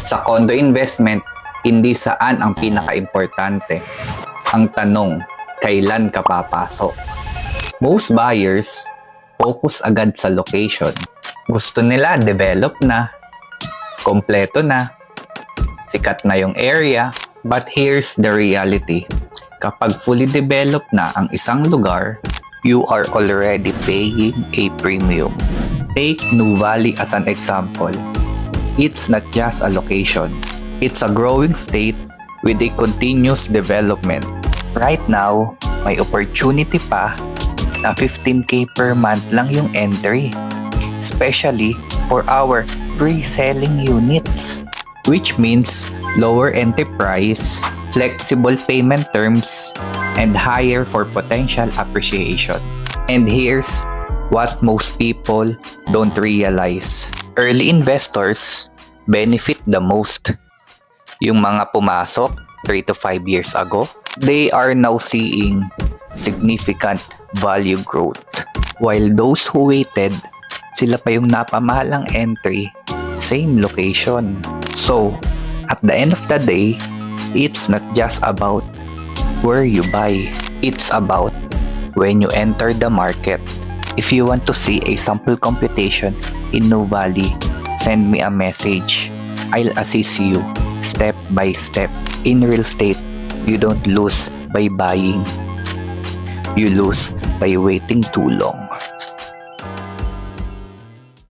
Sa condo investment, hindi saan ang pinaka-importante. Ang tanong, kailan ka papasok? Most buyers focus agad sa location. Gusto nila develop na, kompleto na, sikat na yung area. But here's the reality. Kapag fully developed na ang isang lugar, you are already paying a premium. Take Nuvali as an example. It's not just a location. It's a growing state with a continuous development. Right now, may opportunity pa na 15K per month lang yung entry. Especially for our pre-selling units. Which means lower entry price, flexible payment terms, and higher for potential appreciation. And here's what most people don't realize. Early investors benefit the most. Yung mga pumasok 3 to 5 years ago, they are now seeing significant value growth. While those who waited, sila pa yung napamahalang entry, same location. So, at the end of the day, it's not just about where you buy. It's about when you enter the market. If you want to see a sample computation in Nuvali, send me a message. I'll assist you step by step. In real estate, you don't lose by buying. You lose by waiting too long.